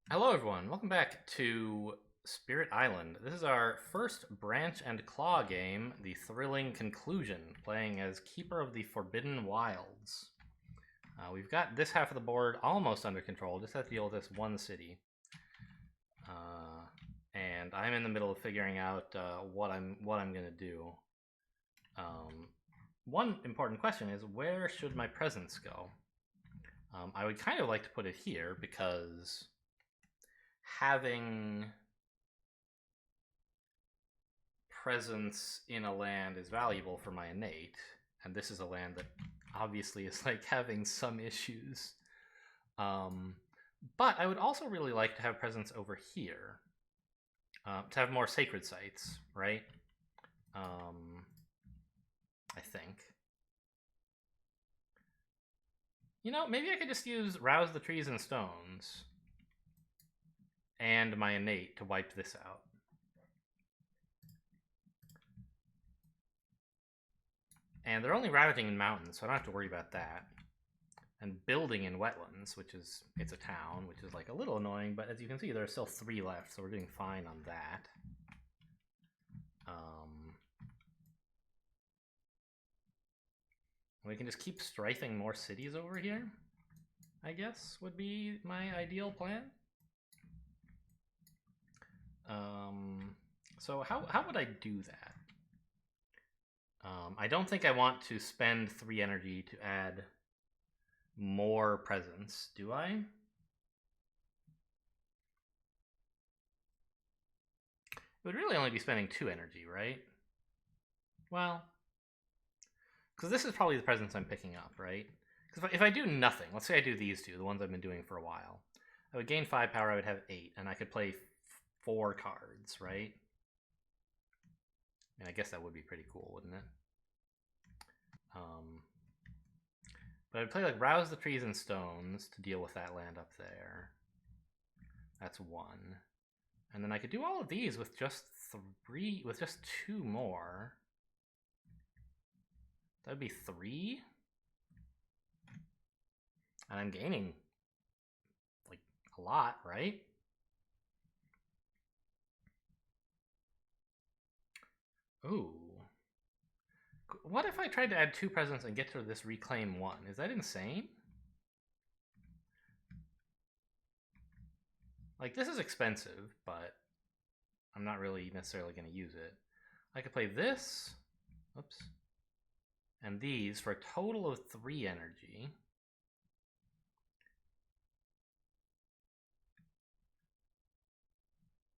Hello, everyone. Welcome back to Spirit Island. This is our first Branch and Claw game, The Thrilling Conclusion, playing as Keeper of the Forbidden Wilds. We've got this half of the board almost under control, just have to deal with this one city. And I'm in the middle of figuring out what I'm gonna do. One important question is, where should my presence go? I would kind of like to put it here because having presence in a land is valuable for my innate, and this is a land that obviously is like having some issues. But I would also really like to have presence over here, to have more sacred sites, right? I think. You know, maybe I could just use Rouse the Trees and Stones and my innate to wipe this out. And they're only routing in mountains, so I don't have to worry about that. And building in wetlands, which is, it's a town, which is like a little annoying, but as you can see, there are still 3 left, so we're doing fine on that. We can just keep strafing more cities over here, I guess, would be my ideal plan. So how would I do that? I don't think I want to spend 3 energy to add more presence, do I? It would really only be spending 2 energy, right? Well, because this is probably the presence I'm picking up, right? Because if I do nothing, let's say I do these 2, the ones I've been doing for a while, I would gain 5 power, I would have 8, and I could play 4 cards, right? And I guess that would be pretty cool, wouldn't it? But I'd play like Rouse the Trees and Stones to deal with that land up there. That's 1. And then I could do all of these with just 3, with just 2 more. That would be 3. And I'm gaining like a lot, right? Ooh. What if I tried to add 2 presents and get to this reclaim 1? Is that insane? Like, this is expensive, but I'm not really necessarily going to use it. I could play this, oops, and these for a total of 3 energy.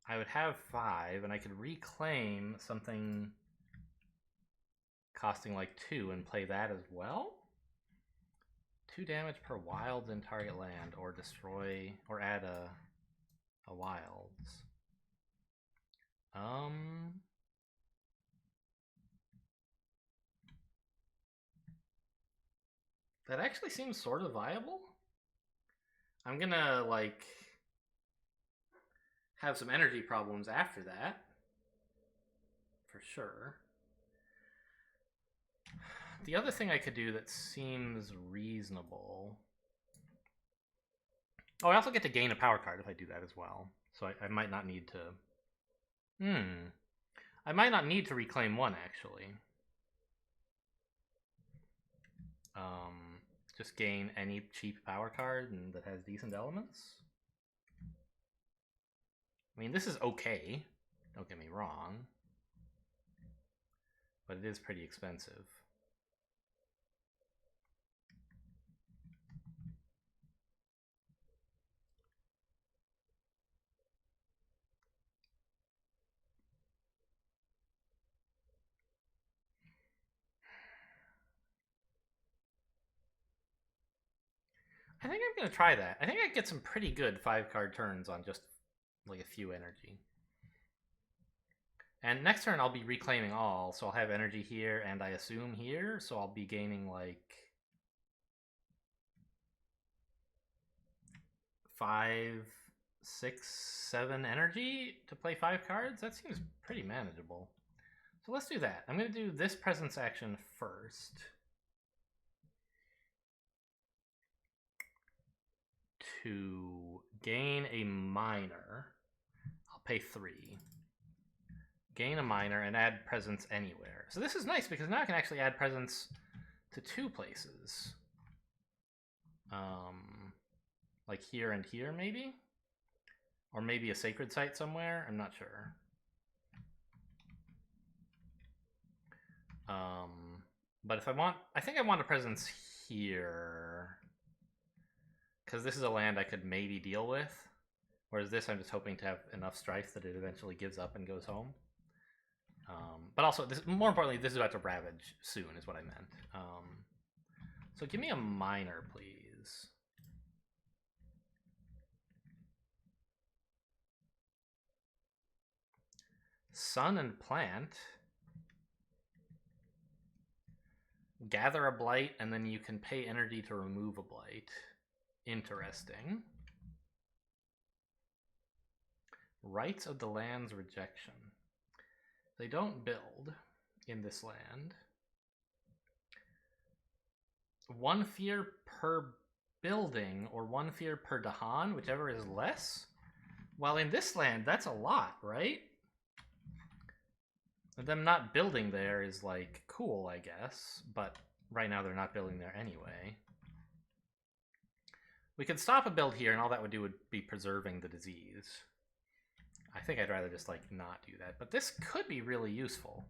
I would have 5, and I could reclaim something costing like 2 and play that as well. 2 damage per wilds in target land, or destroy, or add a wilds. That actually seems sort of viable. I'm gonna like have some energy problems after that, for sure. The other thing I could do that seems reasonable. Oh, I also get to gain a power card if I do that as well. So I might not need to. I might not need to reclaim 1 actually. Just gain any cheap power card and that has decent elements. I mean, this is okay. Don't get me wrong. But it is pretty expensive. I think I'm going to try that. I think I get some pretty good 5-card turns on just like a few energy. And next turn I'll be reclaiming all, so I'll have energy here and I assume here, so I'll be gaining like 5, 6, 7 energy to play 5 cards. That seems pretty manageable. So let's do that. I'm going to do this presence action first. To gain a minor. I'll pay 3. Gain a minor and add presence anywhere. So this is nice because now I can actually add presence to 2 places. Like here and here, maybe? Or maybe a sacred site somewhere? I'm not sure. But if I want... I think I want a presence here. Because this is a land I could maybe deal with. Whereas this, I'm just hoping to have enough strife that it eventually gives up and goes home. But also, this, more importantly, this is about to ravage soon, is what I meant. So give me a minor, please. Sun and plant. Gather a blight, and then you can pay energy to remove a blight. Interesting. Rights of the land's rejection. They don't build in this land. 1 fear per building, or 1 fear per Dahan, whichever is less. While in this land, that's a lot, right? Them not building there is, like, cool, I guess. But right now they're not building there anyway. We could stop a build here, and all that would do would be preserving the disease. I think I'd rather just, like, not do that. But this could be really useful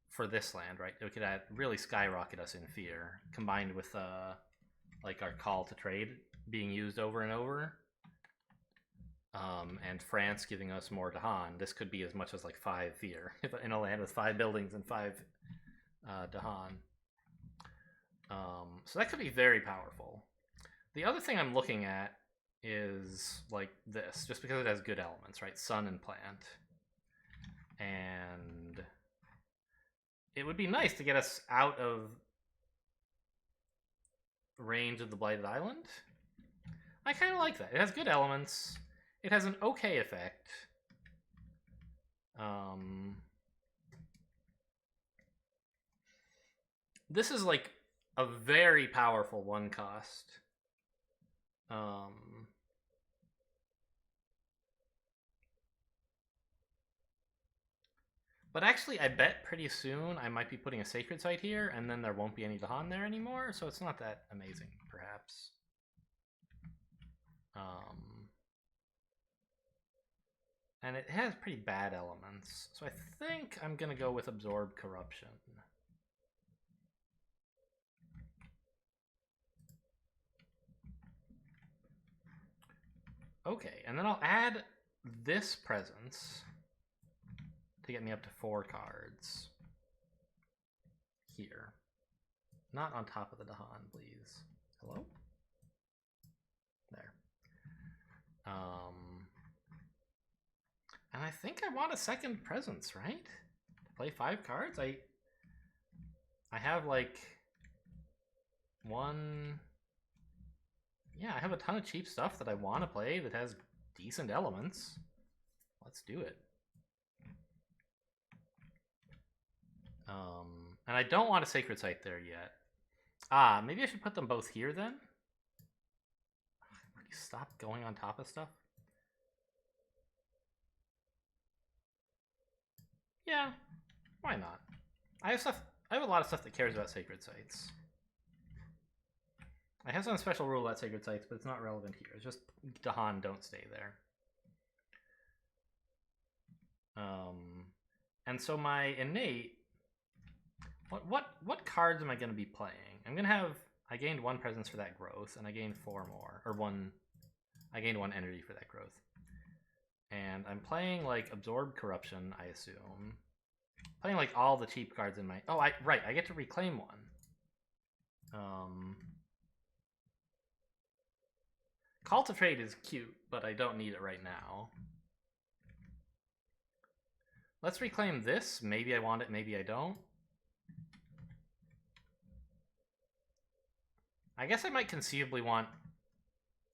for this land, right? It could really skyrocket us in fear, combined with, like, our call to trade being used over and over. And France giving us more Dahan. This could be as much as, like, 5 fear in a land with 5 buildings and 5 Dahan. So that could be very powerful. The other thing I'm looking at is like this, just because it has good elements, right? Sun and plant. And it would be nice to get us out of range of the Blighted Island. I kind of like that. It has good elements. It has an okay effect. This is like a very powerful 1 cost. But actually, I bet pretty soon I might be putting a sacred site here, and then there won't be any Dahan there anymore, so it's not that amazing, perhaps. And it has pretty bad elements, so I think I'm gonna go with Absorb Corruption. Okay, and then I'll add this presence to get me up to 4 cards. Here. Not on top of the Dahan, please. Hello? There. And I think I want a second presence, right? To play 5 cards? I have like 1... Yeah, I have a ton of cheap stuff that I want to play that has decent elements. Let's do it. And I don't want a sacred site there yet. Maybe I should put them both here then? Would you stop going on top of stuff? Yeah, why not? I have a lot of stuff that cares about sacred sites. I have some special rule about sacred sites, but it's not relevant here. It's just Dahan don't stay there. And so my innate... What cards am I going to be playing? I'm going to have... I gained 1 presence for that growth, and I gained 4 more. Or 1... I gained 1 energy for that growth. And I'm playing, like, Absorb Corruption, I assume. Playing, like, all the cheap cards in my... Oh, right, I get to reclaim 1. Call to Trade is cute, but I don't need it right now. Let's reclaim this. Maybe I want it, maybe I don't. I guess I might conceivably want...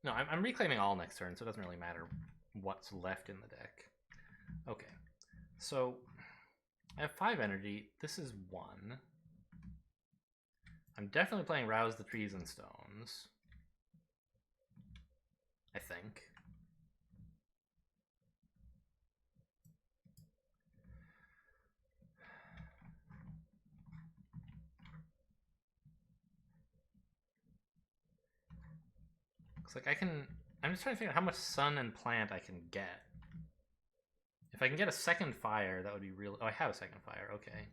No, I'm reclaiming all next turn, so it doesn't really matter what's left in the deck. Okay, so I have 5 energy. This is 1. I'm definitely playing Rouse the Trees and Stones. I think. Looks like I can... I'm just trying to figure out how much sun and plant I can get. If I can get a second fire, that would be real... Oh, I have a second fire. Okay.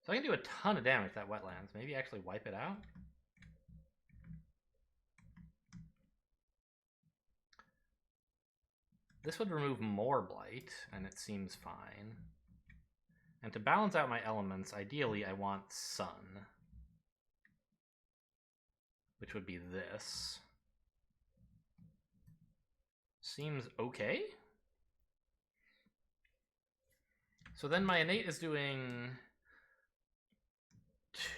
So I can do a ton of damage to that wetlands. Maybe actually wipe it out? This would remove more blight, and it seems fine. And to balance out my elements, ideally I want sun. Which would be this. Seems okay? So then my innate is doing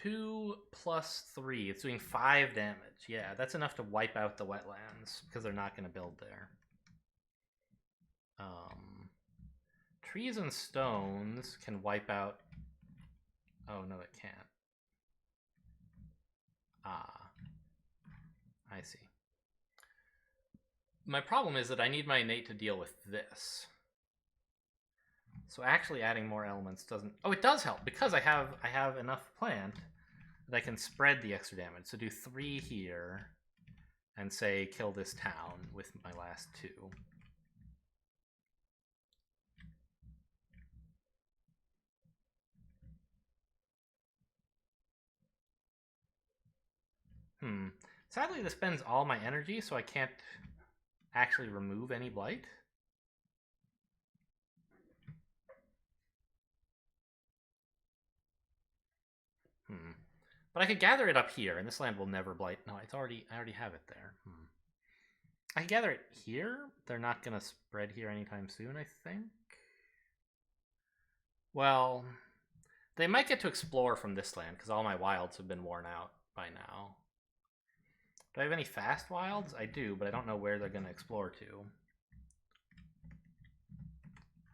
2 plus 3. It's doing 5 damage. Yeah, that's enough to wipe out the wetlands, because they're not going to build there. Trees and stones can wipe out... Oh, no, it can't. Ah. I see. My problem is that I need my innate to deal with this. So actually adding more elements doesn't... Oh, it does help, because I have enough plant that I can spread the extra damage. So do 3 here, and say kill this town with my last 2. Sadly, this spends all my energy, so I can't actually remove any blight. But I could gather it up here, and this land will never blight. No, I already have it there. I can gather it here. They're not going to spread here anytime soon, I think. Well, they might get to explore from this land, because all my wilds have been worn out by now. Do I have any fast wilds? I do, but I don't know where they're going to explore to.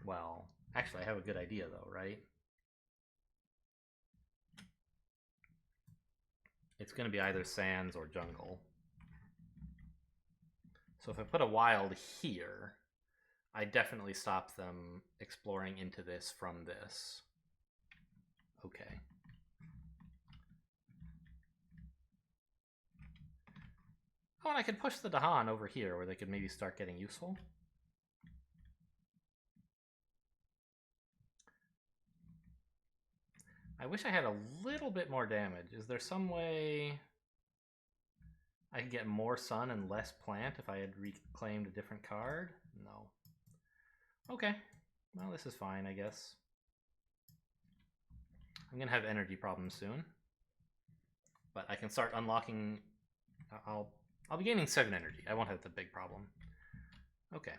Well, actually, I have a good idea, though, right? It's going to be either sands or jungle. So if I put a wild here, I definitely stop them exploring into this from this. Okay. Oh, and I could push the Dahan over here where they could maybe start getting useful. I wish I had a little bit more damage. Is there some way I could get more sun and less plant if I had reclaimed a different card? No. Okay. Well, this is fine, I guess. I'm going to have energy problems soon. But I can start unlocking... I'll be gaining 7 energy. I won't have the big problem. Okay.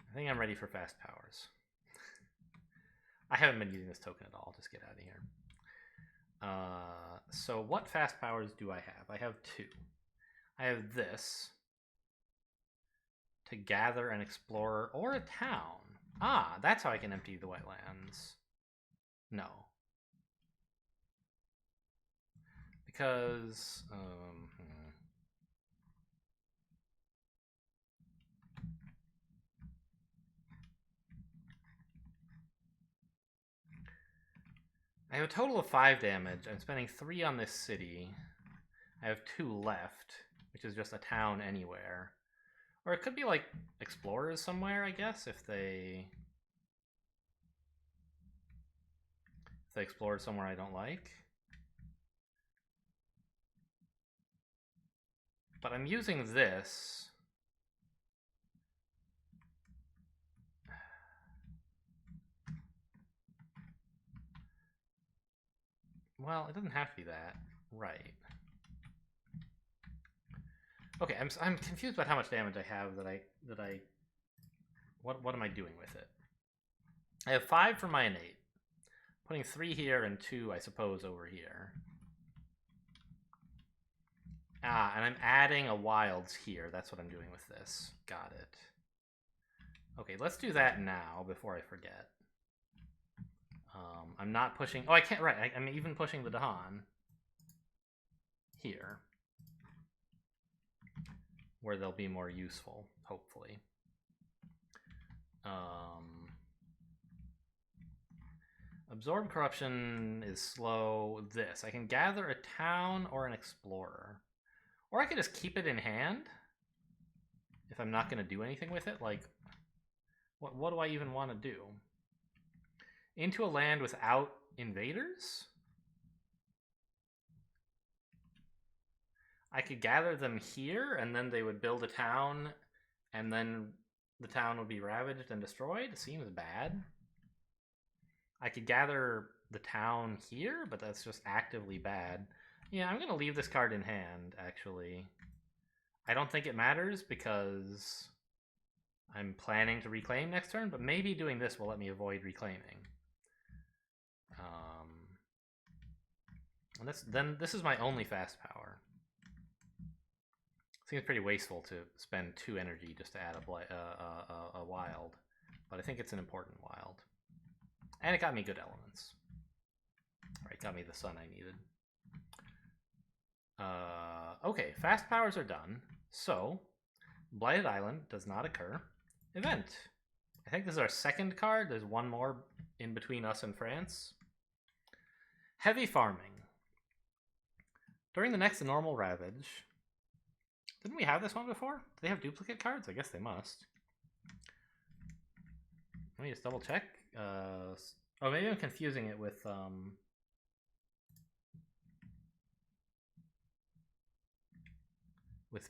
I think I'm ready for fast powers. I haven't been using this token at all. I'll just get out of here. So what fast powers do I have? I have 2. I have this to gather an explorer or a town. Ah, that's how I can empty the wetlands. No. Because... I have a total of 5 damage. I'm spending 3 on this city. I have 2 left, which is just a town anywhere. Or it could be like explorers somewhere, I guess, if they explore somewhere I don't like. But I'm using this. Well, it doesn't have to be that. Right. Okay, I'm confused about how much damage I have what am I doing with it? I have 5 for my innate. Putting 3 here and 2, I suppose, over here. Ah, and I'm adding a wilds here. That's what I'm doing with this. Got it. Okay, let's do that now before I forget. I'm not pushing... Oh, I can't... Right, I'm even pushing the Dahan here. where they'll be more useful, hopefully. Absorb corruption is slow. This. I can gather a town or an explorer. Or I could just keep it in hand if I'm not going to do anything with it. Like, what do I even want to do? Into a land without invaders? I could gather them here, and then they would build a town, and then the town would be ravaged and destroyed. Seems bad. I could gather the town here, but that's just actively bad. Yeah, I'm going to leave this card in hand, actually. I don't think it matters because I'm planning to reclaim next turn, but maybe doing this will let me avoid reclaiming. And this is my only fast power. Seems pretty wasteful to spend 2 energy just to add a wild, but I think it's an important wild. And it got me good elements. Alright, got me the sun I needed. Okay, fast powers are done. So, Blighted Island does not occur. Event. I think this is our second card. There's one more in between us and France. Heavy farming. During the next normal ravage. Didn't we have this one before? Do they have duplicate cards? I guess they must. Let me just double check. Oh, maybe I'm confusing it with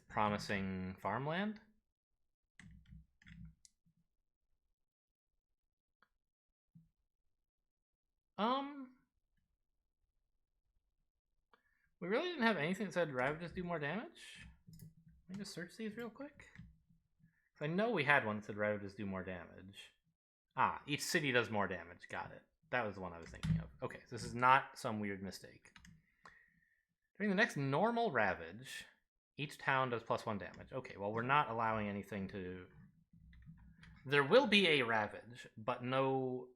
promising farmland. We really didn't have anything that said ravages do more damage. Let me just search these real quick. I know we had one that said ravages do more damage. Ah, each city does more damage. Got it. That was the one I was thinking of. Okay, so this is not some weird mistake. During the next normal ravage, each town does +1 damage. Okay, well, we're not allowing anything to... There will be a ravage, but no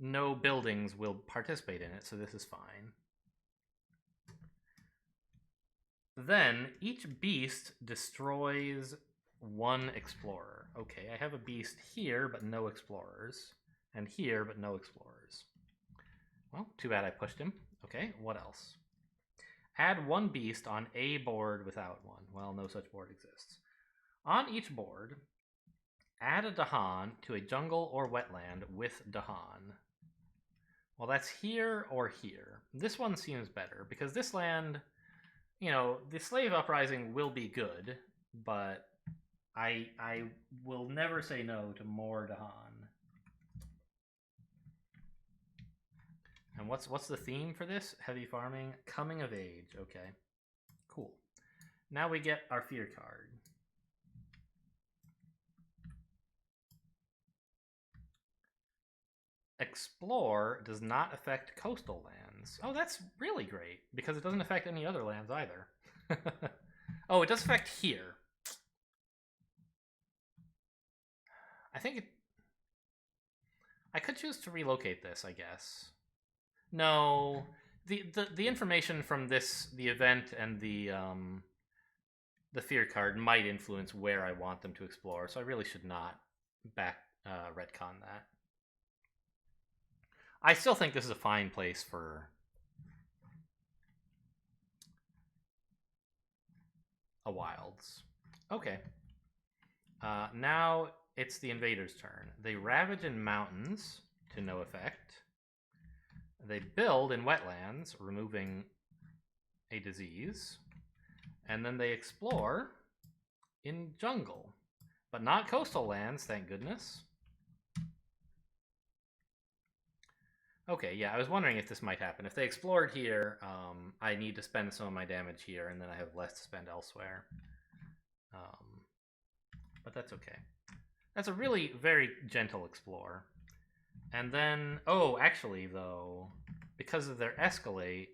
buildings will participate in it, so this is fine. Then, each beast destroys 1 explorer. Okay, I have a beast here, but no explorers. And here, but no explorers. Well, too bad I pushed him. Okay, what else? Add 1 beast on a board without 1. Well, no such board exists. On each board, add a Dahan to a jungle or wetland with Dahan. Well, that's here or here. This one seems better, because this land... You know, the slave uprising will be good, but I will never say no to more Dahan. And what's the theme for this? Heavy farming, coming of age. Okay, cool. Now we get our fear card. Explore does not affect coastal lands. Oh, that's really great, because it doesn't affect any other lands either. Oh, it does affect here. I think I could choose to relocate this, I guess. No, the information from this, the event and the fear card might influence where I want them to explore, so I really should not retcon that. I still think this is a fine place for a wilds. Okay. Now it's the invaders' turn. They ravage in mountains to no effect. They build in wetlands, removing a disease. And then they explore in jungle. But not coastal lands, thank goodness. Okay, yeah, I was wondering if this might happen. If they explored here, I need to spend some of my damage here, and then I have less to spend elsewhere. But that's okay. That's a really very gentle explore. And then, oh, actually, though, because of their escalate,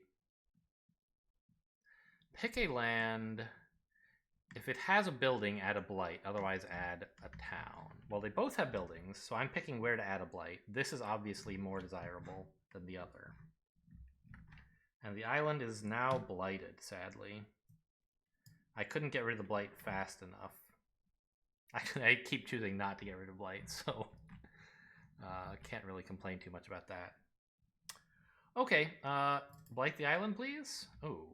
pick a land. If it has a building, add a blight. Otherwise, add a town. Well, they both have buildings, so I'm picking where to add a blight. This is obviously more desirable than the other. And the island is now blighted, sadly. I couldn't get rid of the blight fast enough. I keep choosing not to get rid of blight, so can't really complain too much about that. Okay, blight the island, please. Oh.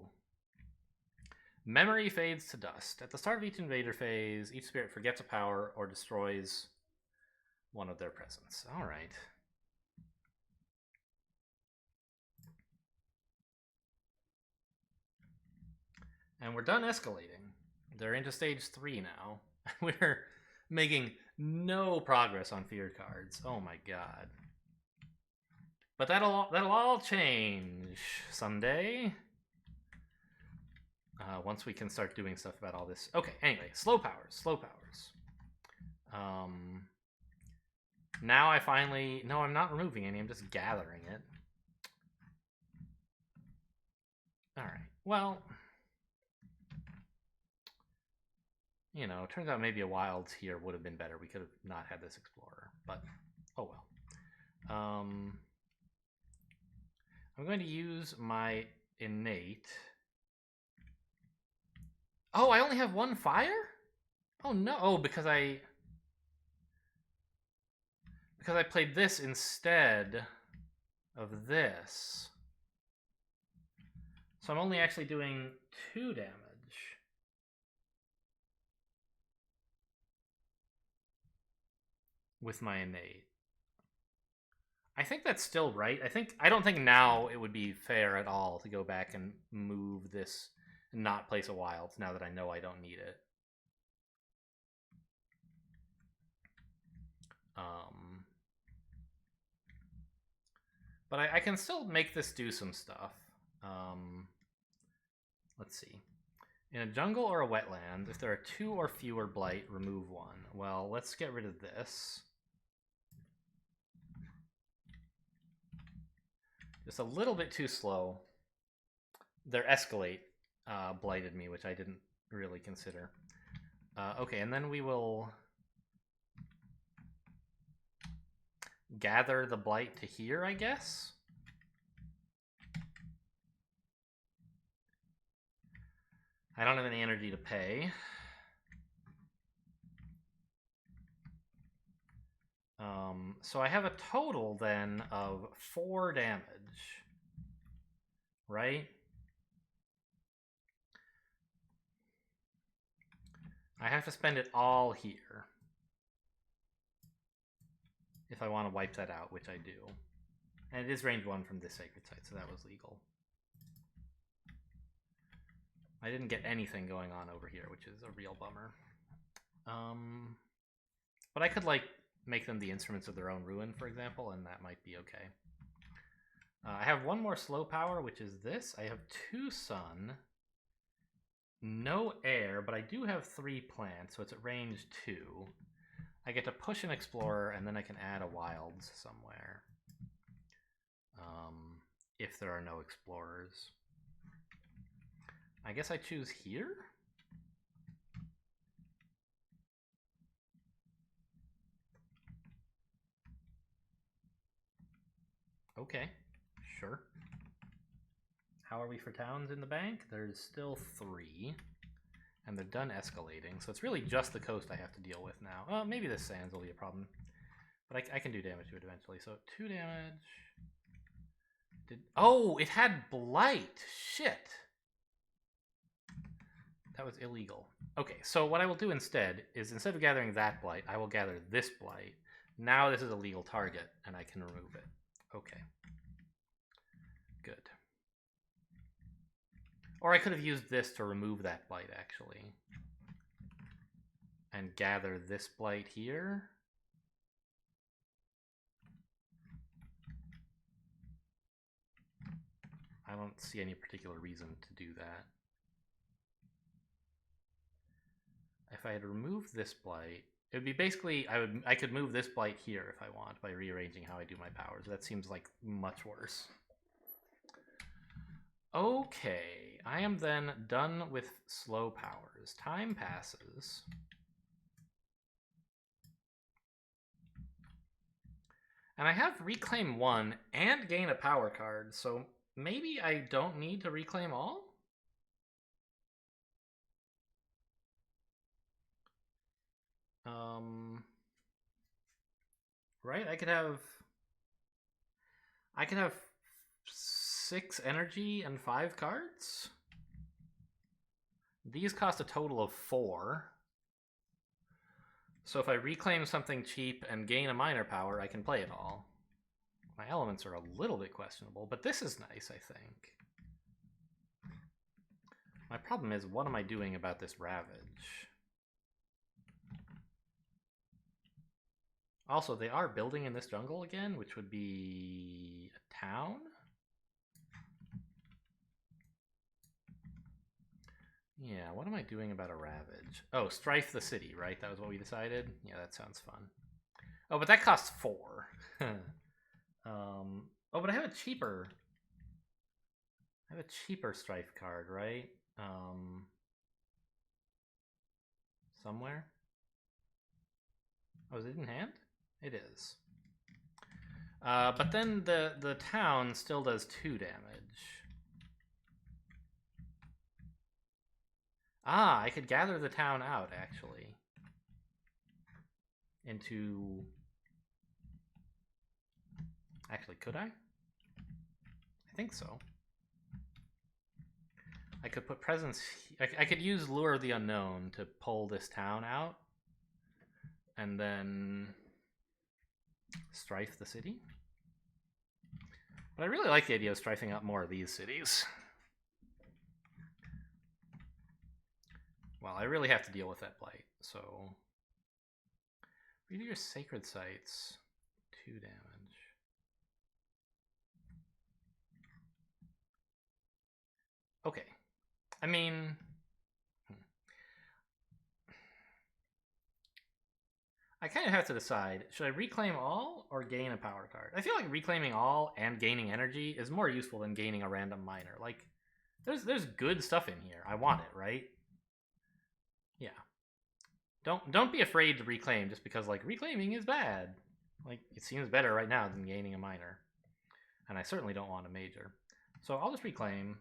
Memory fades to dust. At the start of each invader phase, each spirit forgets a power or destroys one of their presence. All right. And we're done escalating. They're into stage 3 now. We're making no progress on fear cards. Oh my god. But that'll all change someday. Once we can start doing stuff about all this. Okay, anyway, slow powers. Now I finally... No, I'm not removing any, I'm just gathering it. Alright, well... You know, turns out maybe a wilds here would have been better. We could have not had this explorer, but oh well. I'm going to use my innate. Oh, I only have one fire? Oh no! Oh, because I played this instead of this. So I'm only actually doing 2 damage. With my innate. I think that's still right. I don't think now it would be fair at all to go back and move this and not place a wild now that I know I don't need it. But I can still make this do some stuff. Let's see. In a jungle or a wetland, if there are 2 or fewer blight, remove 1. Well, let's get rid of this. Just a little bit too slow. Their escalate blighted me, which I didn't really consider. Okay, and then we will gather the blight to here, I guess. I don't have any energy to pay. So I have a total then of 4 damage, right? I have to spend it all here if I want to wipe that out, which I do. And it is range 1 from this sacred site, so that was legal. I didn't get anything going on over here, which is a real bummer. But I could, like, make them the instruments of their own ruin, for example, and that might be okay. I have 1 more slow power, which is this. I have 2 sun, no air, but I do have 3 plants, so it's at range 2. I get to push an explorer, and then I can add a wilds somewhere. If there are no explorers. I guess I choose here? Okay, sure. How are we for towns in the bank? There's still 3. And they're done escalating, so it's really just the coast I have to deal with now. Well, maybe this sands will be a problem. But I can do damage to it eventually. So 2 damage. Oh, it had blight! Shit! That was illegal. Okay, so what I will do instead is, instead of gathering that blight, I will gather this blight. Now this is a legal target, and I can remove it. Okay. Good. Or I could have used this to remove that blight, actually. And gather this blight here. I don't see any particular reason to do that. If I had removed this blight, it would be basically, I could move this blight here if I want by rearranging how I do my powers. That seems like much worse. Okay, I am then done with slow powers. Time passes. And I have reclaim 1 and gain a power card, so maybe I don't need to reclaim all? right? I could have 6 energy and 5 cards. These cost a total of 4. So if I reclaim something cheap and gain a minor power, I can play it all. My elements are a little bit questionable, but this is nice, I think. My problem is, what am I doing about this Ravage? Also, they are building in this jungle again, which would be a town? Yeah, what am I doing about a Ravage? Oh, Strife the city, right? That was what we decided? Yeah, that sounds fun. Oh, but that costs 4. Oh, but I have a cheaper Strife card, right? Somewhere? Oh, is it in hand? It is. But then the town still does 2 damage. Ah, I could gather the town out, actually. Into... Actually, could I? I think so. I could put presence... I could use Lure of the Unknown to pull this town out. And then... Strife the city. But I really like the idea of strifing out more of these cities. Well, I really have to deal with that blight, so... Read your sacred sites. 2 damage. Okay. I mean... I kind of have to decide, should I reclaim all or gain a power card? I feel like reclaiming all and gaining energy is more useful than gaining a random minor. Like, there's good stuff in here. I want it, right? Yeah. Don't be afraid to reclaim just because, like, reclaiming is bad. Like, it seems better right now than gaining a minor. And I certainly don't want a major. So I'll just reclaim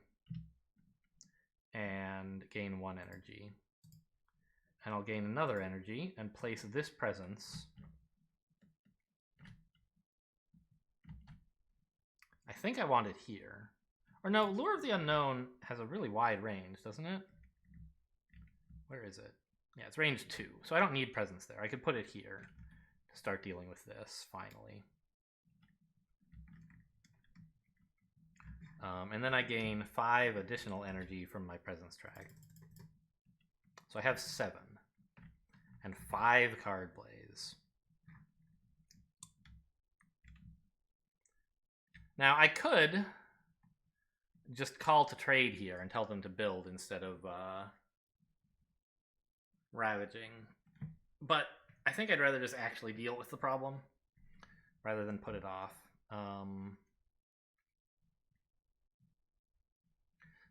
and gain 1 energy. And I'll gain another energy and place this presence. I think I want it here. Or no, Lure of the Unknown has a really wide range, doesn't it? Where is it? Yeah, it's range 2, so I don't need presence there. I could put it here to start dealing with this, finally. And then I gain 5 additional energy from my presence track. So I have 7. And 5 card plays. Now, I could just call to trade here and tell them to build instead of ravaging. But I think I'd rather just actually deal with the problem rather than put it off.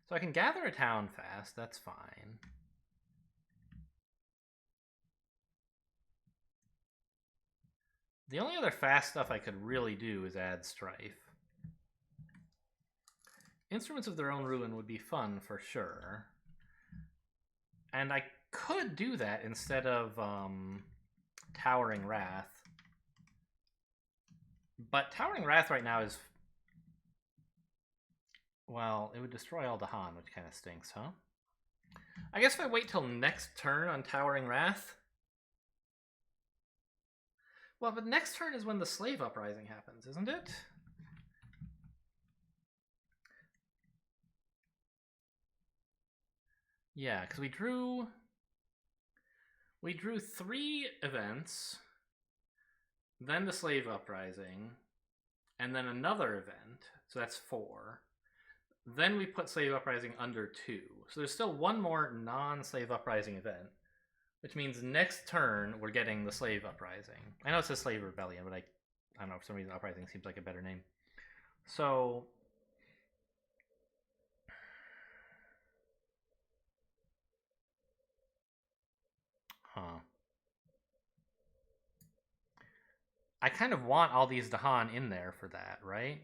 So I can gather a town fast, that's fine. The only other fast stuff I could really do is add Strife. Instruments of Their Own Ruin would be fun for sure. And I could do that instead of Towering Wrath. But Towering Wrath right now is... Well, it would destroy all Dahan, which kind of stinks, huh? I guess if I wait till next turn on Towering Wrath... Well, but next turn is when the Slave Uprising happens, isn't it? Yeah, because we drew 3 events, then the Slave Uprising, and then another event, so that's 4. Then we put Slave Uprising under 2. So there's still 1 more non-Slave Uprising event, which means next turn we're getting the Slave Uprising. I know it says Slave Rebellion, but I don't know, for some reason Uprising seems like a better name. So... Huh. I kind of want all these Dahan in there for that, right?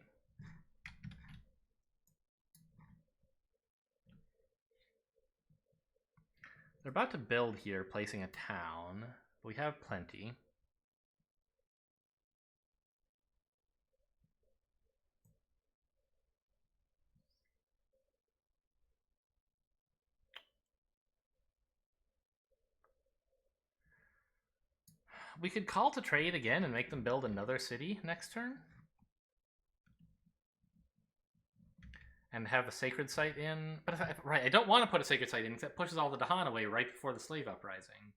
They're about to build here, placing a town. We have plenty. We could call to trade again and make them build another city next turn. And have a sacred site in. But right, I don't want to put a sacred site in because that pushes all the Dahan away right before the slave uprising.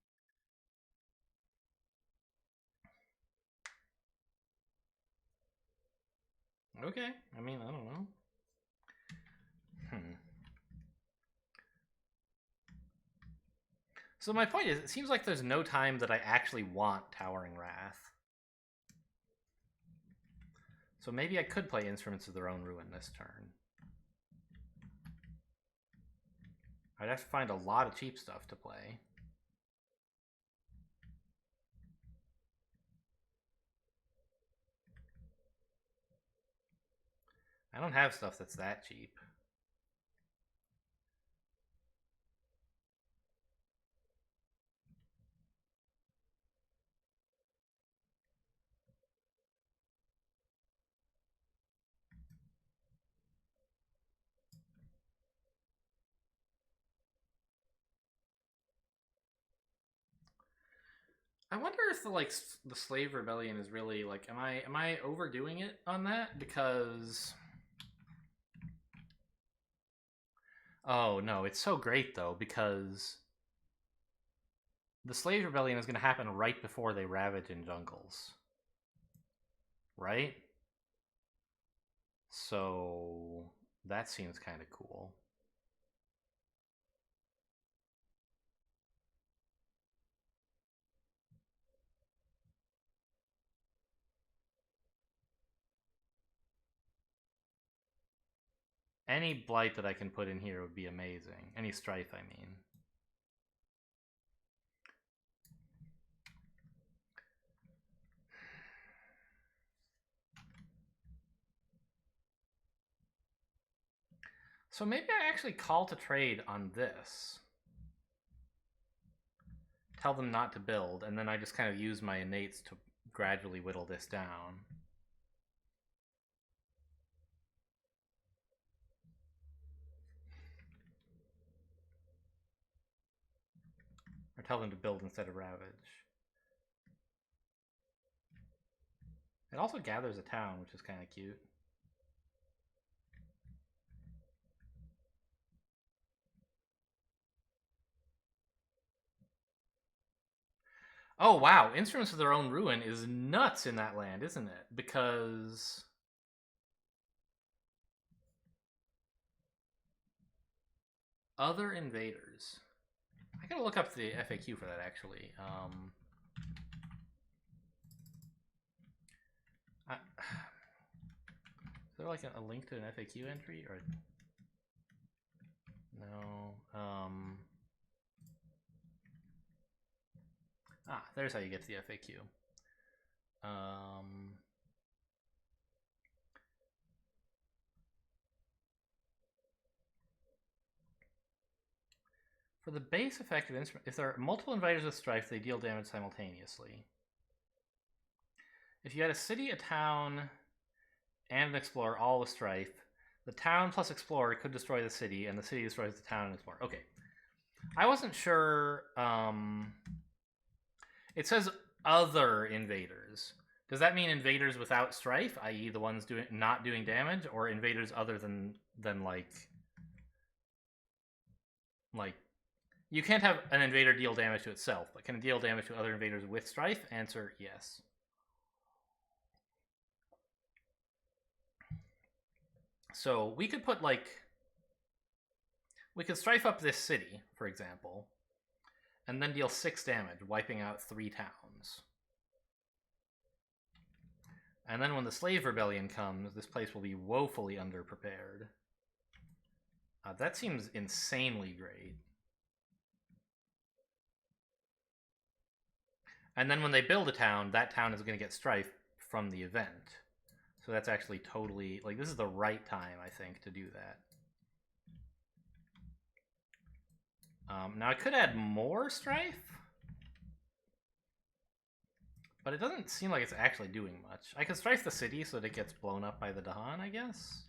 Okay, I mean, I don't know. So my point is, it seems like there's no time that I actually want Towering Wrath. So maybe I could play Instruments of Their Own Ruin this turn. I'd have to find a lot of cheap stuff to play. I don't have stuff that's that cheap. I wonder if the slave rebellion is really like, am I overdoing it on that? Because oh no, it's so great though, because the slave rebellion is going to happen right before they ravage in jungles, right? So that seems kind of cool. Any blight that I can put in here would be amazing. Any strife, I mean. So maybe I actually call to trade on this. Tell them not to build, and then I just kind of use my innates to gradually whittle this down. Or tell them to build instead of ravage. It also gathers a town, which is kind of cute. Oh wow, Instruments of Their Own Ruin is nuts in that land, isn't it? Because other invaders. I gotta look up the FAQ for that actually. Is there like a link to an FAQ entry or no? There's how you get to the FAQ. For the base effective instrument, if there are multiple invaders with strife, they deal damage simultaneously. If you had a city, a town, and an explorer all with strife, the town plus explorer could destroy the city, and the city destroys the town and explorer. Okay. I wasn't sure. It says other invaders. Does that mean invaders without strife, i.e. the ones not doing damage, or invaders other than like you can't have an invader deal damage to itself, but can it deal damage to other invaders with strife? Answer, yes. So we could put we could strife up this city, for example, and then deal 6 damage, wiping out 3 towns. And then when the slave rebellion comes, this place will be woefully underprepared. That seems insanely great. And then when they build a town, that town is going to get strife from the event. So that's actually totally, this is the right time, I think, to do that. Now I could add more strife, but it doesn't seem like it's actually doing much. I could strife the city so that it gets blown up by the Dahan, I guess.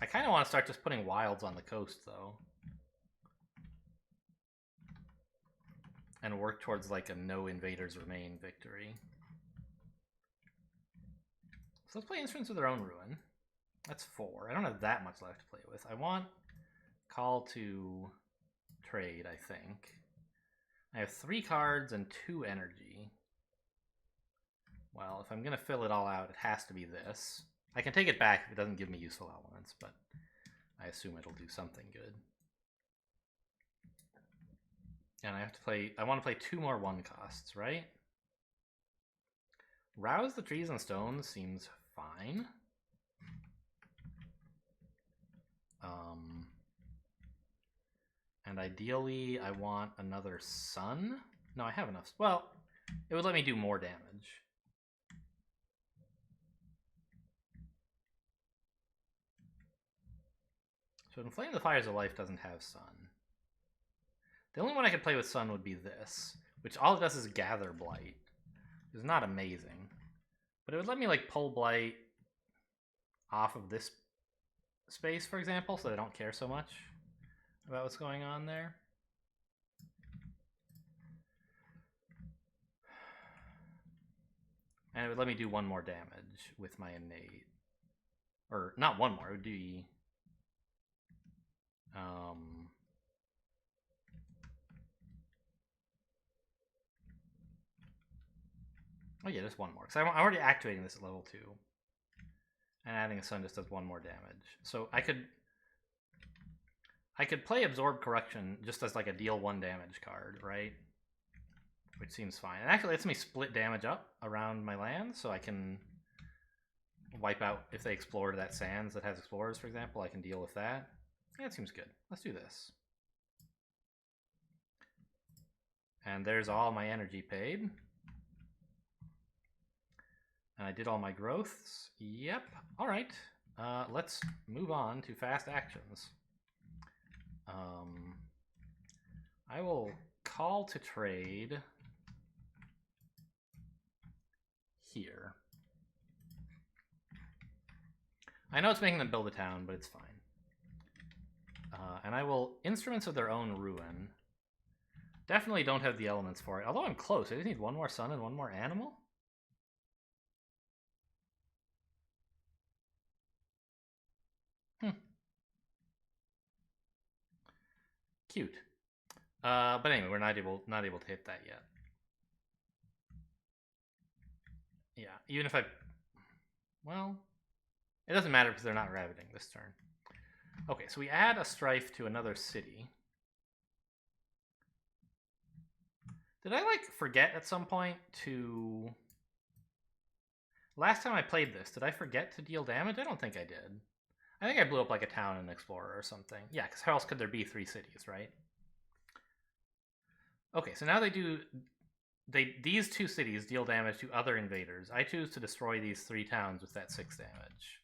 I kind of want to start just putting wilds on the coast, though. and work towards like a no invaders remain victory. So let's play Instruments of Their Own Ruin. That's 4. I don't have that much left to play with. I want Call to Trade, I think. I have 3 cards and 2 energy. Well, if I'm going to fill it all out, it has to be this. I can take it back if it doesn't give me useful elements, but I assume it'll do something good. And I have to play... I want to play 2 more 1 costs, right? Rouse the Trees and Stones seems fine. And ideally, I want another sun. No, I have enough. Well, it would let me do more damage. So Inflame the Fires of Life doesn't have sun. The only one I could play with sun would be this, which all it does is gather blight. It's not amazing. But it would let me like pull blight off of this space, for example, so I don't care so much about what's going on there. And it would let me do 1 more damage with my innate. Or, not 1 more, it would be... Oh yeah, just 1 more. Because I'm already activating this at level 2. And adding a sun just does 1 more damage. So I could play Absorb Correction just as like a deal 1 damage card, right? Which seems fine. And actually lets me split damage up around my land, so I can wipe out if they explore that sands that has explorers, for example. I can deal with that. Yeah, it seems good. Let's do this. And there's all my energy paid. And I did all my growths. Yep. All right. Let's move on to fast actions. I will call to trade here. I know it's making them build a town, but it's fine. And I will Instruments of Their Own Ruin. Definitely don't have the elements for it, although I'm close. I just need 1 more sun and 1 more animal. Cute. But anyway, we're not able to hit that yet. Yeah, even if I... Well, it doesn't matter because they're not ravaging this turn. Okay, so we add a strife to another city. Did I, like, forget at some point to... Last time I played this, did I forget to deal damage? I don't think I did. I think I blew up, like, a town and an explorer or something. Yeah, because how else could there be 3 cities, right? Okay, so now they do... These 2 cities deal damage to other invaders. I choose to destroy these 3 towns with that 6 damage.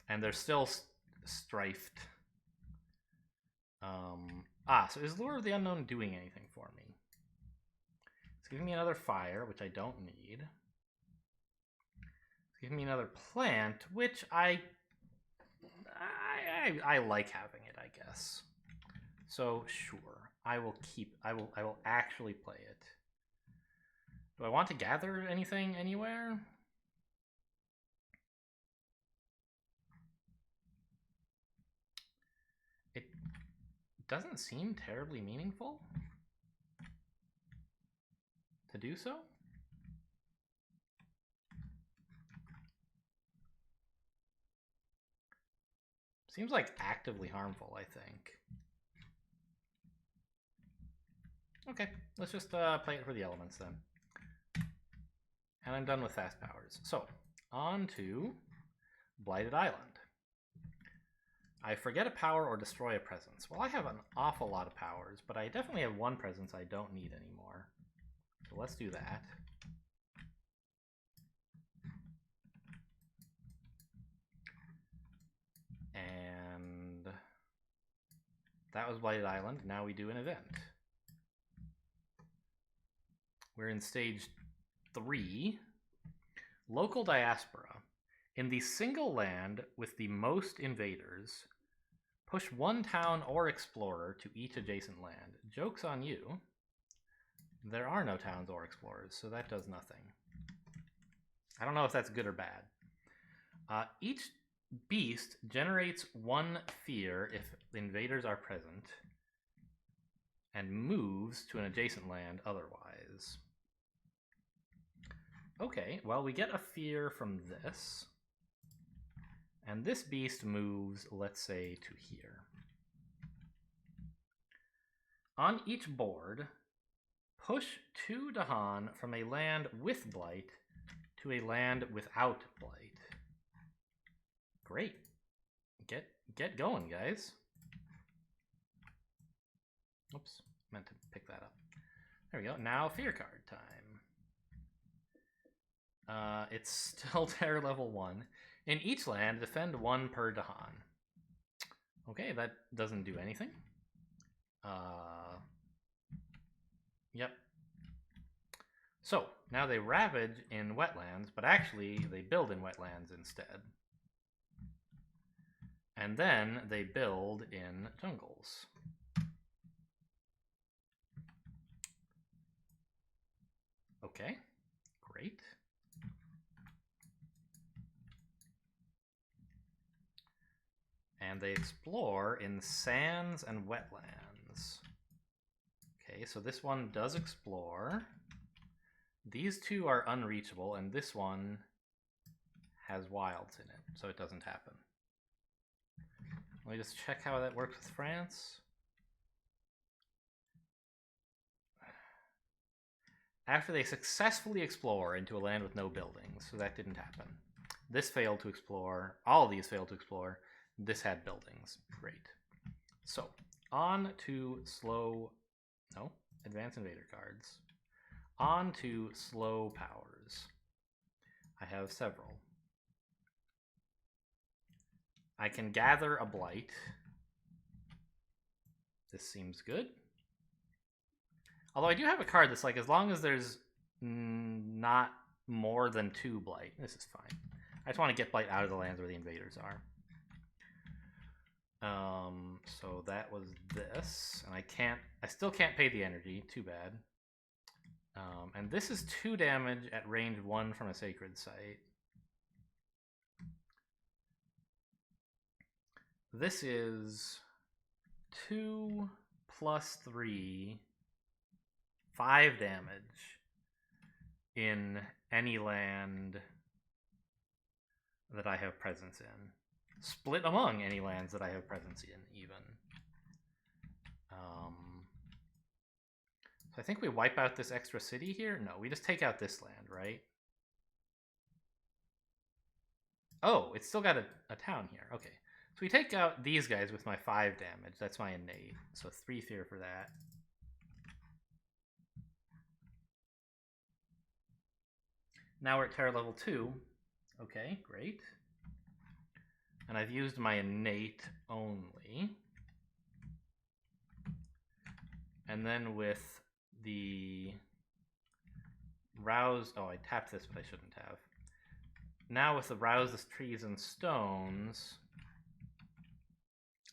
And they're still strifed. So is Lure of the Unknown doing anything for me? It's giving me another fire, which I don't need. It's giving me another plant, which I like having it, I guess. So sure, I will actually play it. Do I want to gather anything anywhere? It doesn't seem terribly meaningful to do so. Seems like actively harmful, I think. Okay, let's just play it for the elements then. And I'm done with fast powers. So, on to Blighted Island. I forget a power or destroy a presence. Well, I have an awful lot of powers, but I definitely have 1 presence I don't need anymore. So let's do that. And that was Blighted Island. Now we do an event. We're in stage 3. Local Diaspora. In the single land with the most invaders, push one town or explorer to each adjacent land. Joke's on you. There are no towns or explorers, so that does nothing. I don't know if that's good or bad. Each beast generates one fear if invaders are present, and moves to an adjacent land otherwise. Okay, well, we get a fear from this. And this beast moves, let's say, to here. On each board, push 2 Dahan from a land with Blight to a land without Blight. Great. Get going, guys. Oops, meant to pick that up. There we go. Now fear card time. It's still terror level 1. In each land, defend 1 per Dahan. Okay, that doesn't do anything. Yep. So, now they ravage in wetlands, but actually they build in wetlands instead. And then they build in jungles. Okay, great. And they explore in sands and wetlands. Okay, so this one does explore. These 2 are unreachable, and this one has wilds in it, so it doesn't happen. Let me just check how that works with France. After they successfully explore into a land with no buildings, so that didn't happen. This failed to explore. All of these failed to explore. This had buildings. Great. So, on to Advanced Invader cards. On to slow powers. I have several. I can gather a Blight. This seems good. Although I do have a card that's like, as long as there's not more than 2 Blight, this is fine. I just want to get Blight out of the lands where the invaders are. So that was this, and I still can't pay the energy, too bad. And this is 2 damage at range 1 from a sacred site. This is 2 plus 3, 5 damage in any land that I have presence in. Split among any lands that I have presence in, even. So I think we wipe out this extra city here? No, we just take out this land, right? Oh, it's still got a town here. Okay. So we take out these guys with my 5 damage. That's my innate. So 3 fear for that. Now we're at terror level 2. Okay, great. And I've used my innate only. And then with the rouse... Oh, I tapped this, but I shouldn't have. Now with the rouse the trees and stones...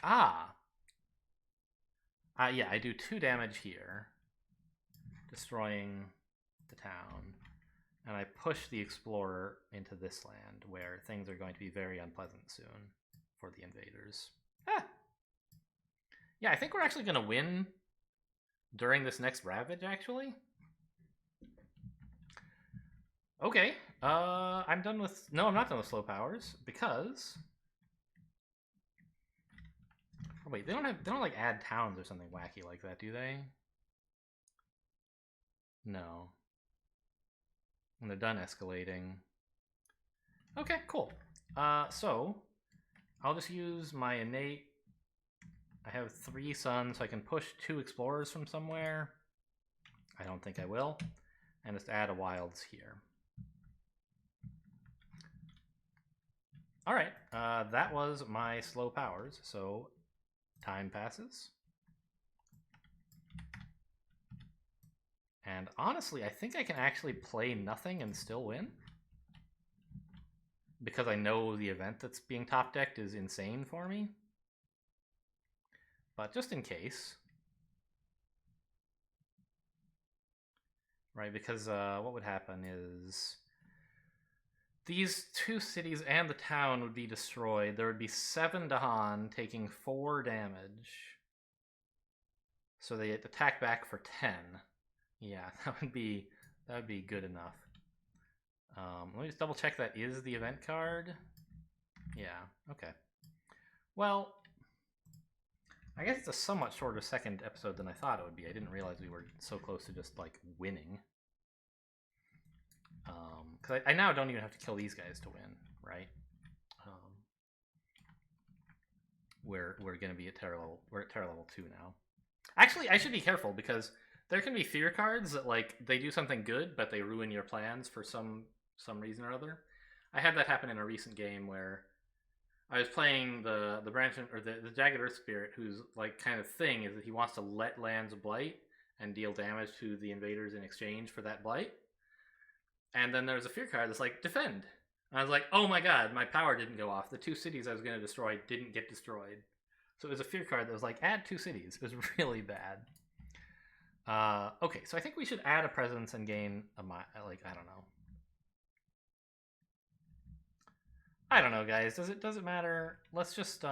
yeah, I do 2 damage here, destroying the town. And I push the explorer into this land, where things are going to be very unpleasant soon for the invaders. Yeah, I think we're actually going to win during this next ravage, actually. Okay, I'm done with... No, I'm not done with slow powers, because... Oh, wait, they don't like add towns or something wacky like that, do they? No. When they're done escalating. Okay, cool. So I'll just use my innate. I have 3 suns, so I can push 2 explorers from somewhere. I don't think I will. And just add a wilds here. Alright, that was my slow powers, so time passes. And honestly, I think I can actually play nothing and still win. because I know the event that's being top decked is insane for me. But just in case. Right, because what would happen is these two cities and the town would be destroyed. There would be 7 Dahan taking 4 damage. So they attack back for 10. Yeah, that would be good enough. Let me just double check that is the event card. Yeah, okay. Well, I guess it's a somewhat shorter second episode than I thought it would be. I didn't realize we were so close to just, like, winning. Because I now don't even have to kill these guys to win, right? We're going to be at terror level. We're at terror level 2 now. Actually, I should be careful because there can be fear cards that, like, they do something good, but they ruin your plans for some reason or other. I had that happen in a recent game where I was playing the branch or the Jagged Earth Spirit, whose, like, kind of thing is that he wants to let lands blight and deal damage to the invaders in exchange for that blight. And then there's a fear card that's like, defend. And I was like, oh my god, my power didn't go off. The 2 cities I was going to destroy didn't get destroyed. So it was a fear card that was like, add 2 cities. It was really bad. Okay, so I think we should add a presence and gain a like, I don't know. I don't know, guys. Does it matter? Let's just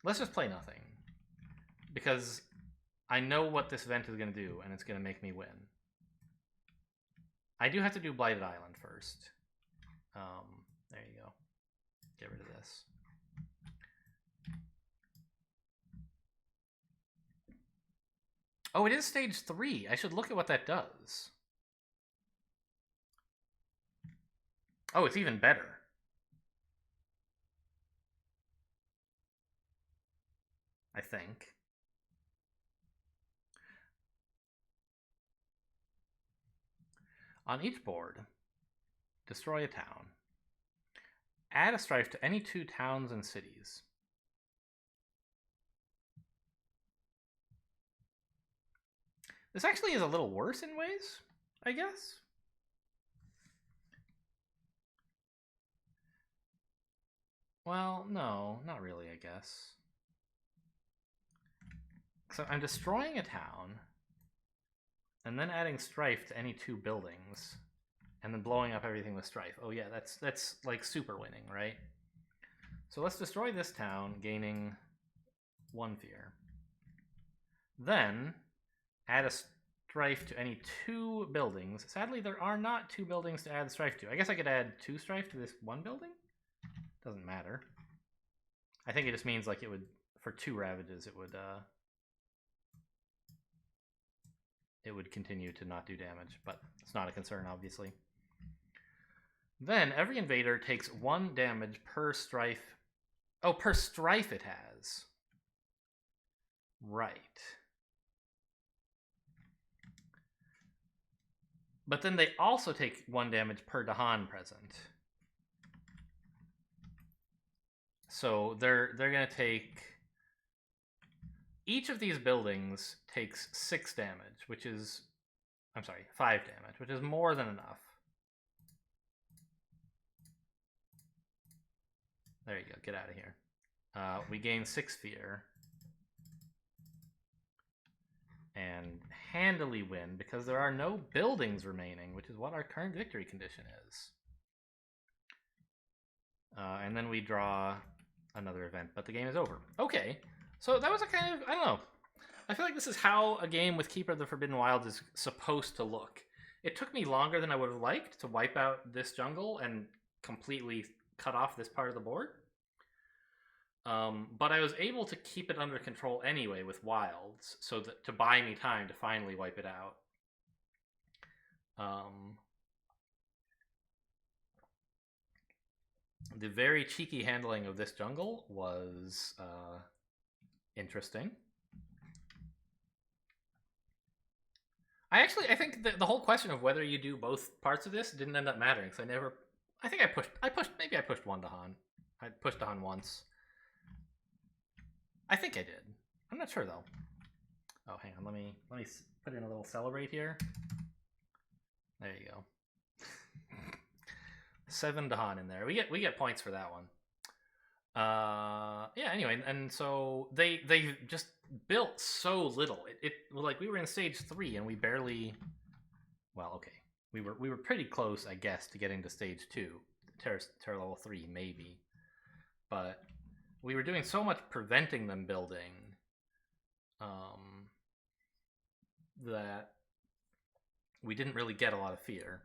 let's just play nothing. Because I know what this event is going to do, and it's going to make me win. I do have to do Blighted Island first. There you go. Get rid of this. Oh, it is stage 3. I should look at what that does. Oh, it's even better. I think. On each board, destroy a town. Add a strife to any 2 towns and cities. This actually is a little worse in ways, I guess. Well, no, not really, I guess. So I'm destroying a town, and then adding strife to any 2 buildings, and then blowing up everything with strife. Oh yeah, that's like super winning, right? So let's destroy this town, gaining 1 fear. Then add a strife to any 2 buildings. Sadly, there are not 2 buildings to add strife to. I guess I could add 2 strife to this 1 building? Doesn't matter. I think it just means, like, it would, for 2 ravages, it would continue to not do damage, but it's not a concern, obviously. Then every invader takes 1 damage per strife. Oh, per strife it has. Right. But then they also take 1 damage per Dahan present. So they're going to take... Each of these buildings takes 6 damage, which is... I'm sorry, 5 damage, which is more than enough. There you go, get out of here. We gain 6 fear. And handily win, because there are no buildings remaining, which is what our current victory condition is. And then we draw another event, but the game is over. Okay, so that was a kind of, I don't know. I feel like this is how a game with Keeper of the Forbidden Wilds is supposed to look. It took me longer than I would have liked to wipe out this jungle and completely cut off this part of the board. But I was able to keep it under control anyway with wilds, so that to buy me time to finally wipe it out. The very cheeky handling of this jungle was interesting. I think the whole question of whether you do both parts of this didn't end up mattering, because maybe I pushed 1 Dahan. I pushed Dahan once. I think I did. I'm not sure though. Oh, hang on. Let me put in a little celebrate here. There you go. 7 Dahan in there. We get points for that one. Yeah. Anyway, and so they just built so little. It like we were in stage 3 and we barely. Well, okay, we were pretty close, I guess, to getting to stage 2, terror level 3 maybe, but we were doing so much preventing them building, that we didn't really get a lot of fear.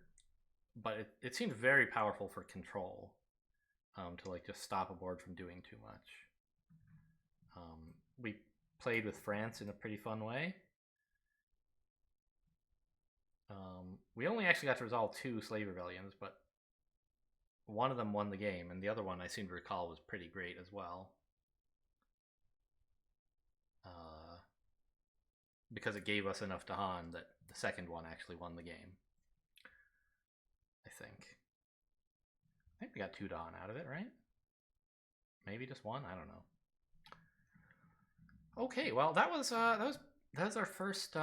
But it seemed very powerful for control, to like just stop a board from doing too much. We played with France in a pretty fun way. We only actually got to resolve 2 slave rebellions, but one of them won the game, and the other one I seem to recall was pretty great as well. Because it gave us enough Dahan that the second one actually won the game. I think we got 2 Dahan out of it, right? Maybe just 1. I don't know. Okay, well that was our first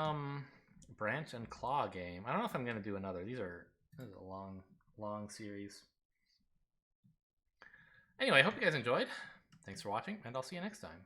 branch and claw game. I don't know if I'm gonna do another. This is a long series. Anyway, I hope you guys enjoyed. Thanks for watching, and I'll see you next time.